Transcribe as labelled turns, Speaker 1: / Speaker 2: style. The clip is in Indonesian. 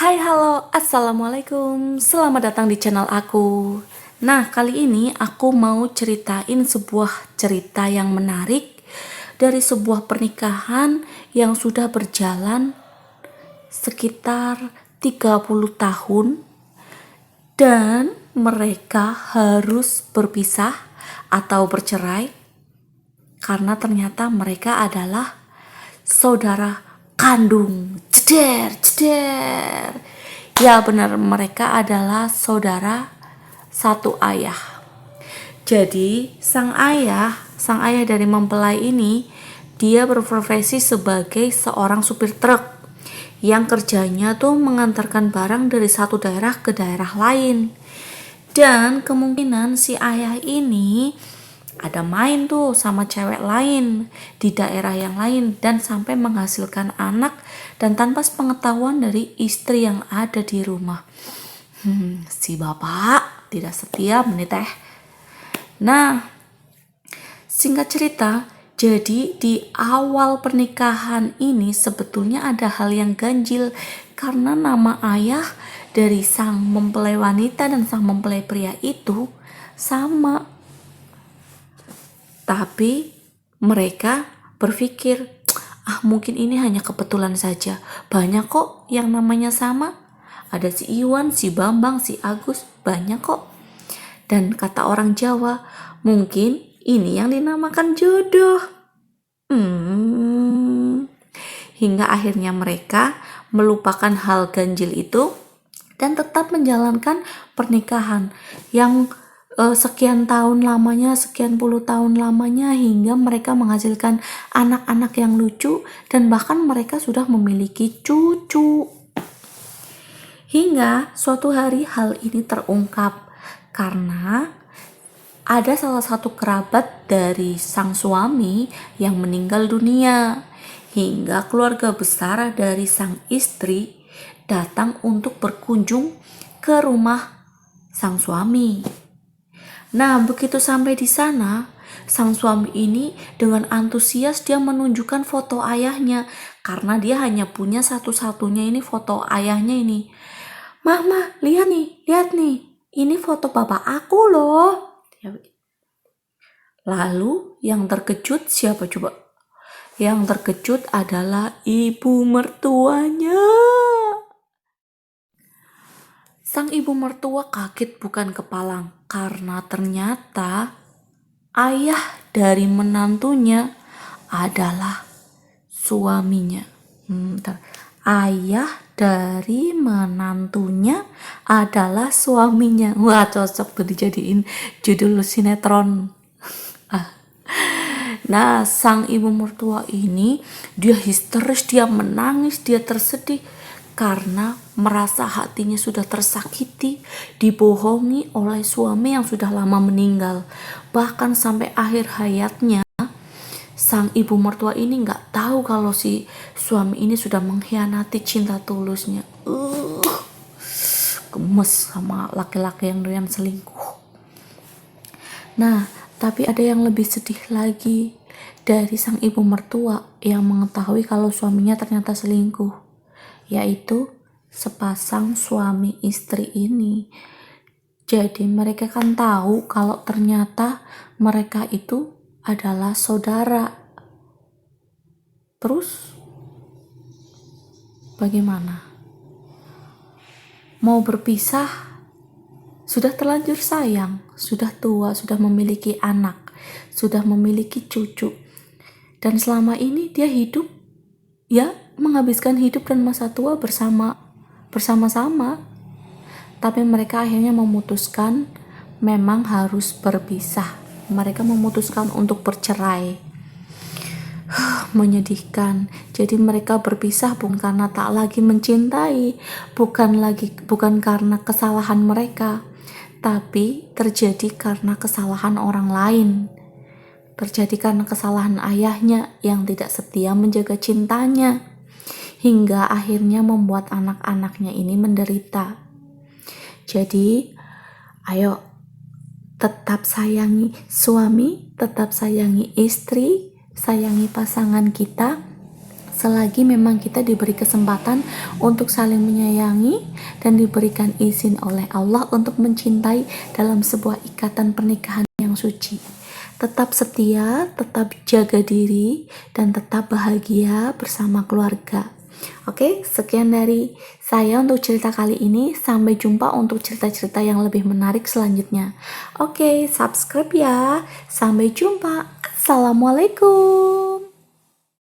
Speaker 1: Hai, halo, assalamualaikum. Selamat datang di channel aku. Nah, kali ini aku mau ceritain sebuah cerita yang menarik dari sebuah pernikahan yang sudah berjalan sekitar 30 tahun dan mereka harus berpisah atau bercerai karena ternyata mereka adalah saudara kandung. Ceder, ceder. Ya benar, mereka adalah saudara satu ayah. Jadi sang ayah dari mempelai ini, dia berprofesi sebagai seorang supir truk yang kerjanya tuh mengantarkan barang dari satu daerah ke daerah lain. Dan kemungkinan si ayah ini ada main tuh sama cewek lain di daerah yang lain dan sampai menghasilkan anak dan tanpa pengetahuan dari istri yang ada di rumah. Si bapak tidak setia meniteh. Nah, singkat cerita, jadi di awal pernikahan ini sebetulnya ada hal yang ganjil karena nama ayah dari sang mempelai wanita dan sang mempelai pria itu sama. Tapi mereka berpikir, mungkin ini hanya kebetulan saja. Banyak kok yang namanya sama. Ada si Iwan, si Bambang, si Agus, banyak kok. Dan kata orang Jawa, mungkin ini yang dinamakan jodoh. Hingga akhirnya mereka melupakan hal ganjil itu dan tetap menjalankan pernikahan yang sekian tahun lamanya, sekian puluh tahun lamanya, hingga mereka menghasilkan anak-anak yang lucu dan bahkan mereka sudah memiliki cucu. Hingga suatu hari hal ini terungkap karena ada salah satu kerabat dari sang suami yang meninggal dunia, hingga keluarga besar dari sang istri datang untuk berkunjung ke rumah sang suami. Nah, begitu sampai di sana, sang suami ini dengan antusias dia menunjukkan foto ayahnya karena dia hanya punya satu-satunya ini foto ayahnya ini. Mama, lihat nih, ini foto bapak aku loh. Lalu yang terkejut siapa coba? Yang terkejut adalah ibu mertuanya. Sang ibu mertua kaget bukan kepalang karena ternyata ayah dari menantunya adalah suaminya. Ayah dari menantunya adalah suaminya. Wah, cocok tuh dijadiin judul sinetron. Nah, sang ibu mertua ini dia histeris, dia menangis, dia tersedih karena merasa hatinya sudah tersakiti, dibohongi oleh suami yang sudah lama meninggal. Bahkan sampai akhir hayatnya, sang ibu mertua ini nggak tahu kalau si suami ini sudah mengkhianati cinta tulusnya. Gemes sama laki-laki yang doyan selingkuh. Nah, tapi ada yang lebih sedih lagi dari sang ibu mertua yang mengetahui kalau suaminya ternyata selingkuh, yaitu sepasang suami istri ini. Jadi mereka kan tahu kalau ternyata mereka itu adalah saudara. Terus bagaimana? Mau berpisah? Sudah terlanjur sayang, sudah tua, sudah memiliki anak, sudah memiliki cucu. Dan selama ini dia hidup, ya menghabiskan hidup dan masa tua bersama-sama. Tapi mereka akhirnya memutuskan memang harus berpisah. Mereka memutuskan untuk bercerai. Menyedihkan. Jadi mereka berpisah bukan karena tak lagi mencintai, bukan karena kesalahan mereka, tapi terjadi karena kesalahan orang lain. Terjadi karena kesalahan ayahnya yang tidak setia menjaga cintanya, hingga akhirnya membuat anak-anaknya ini menderita. Jadi, ayo tetap sayangi suami, tetap sayangi istri, sayangi pasangan kita, selagi memang kita diberi kesempatan untuk saling menyayangi dan diberikan izin oleh Allah untuk mencintai dalam sebuah ikatan pernikahan yang suci. Tetap setia, tetap jaga diri, dan tetap bahagia bersama keluarga. Oke, sekian dari saya untuk cerita kali ini. Sampai jumpa untuk cerita-cerita yang lebih menarik selanjutnya. Oke, subscribe ya. Sampai jumpa. Assalamualaikum.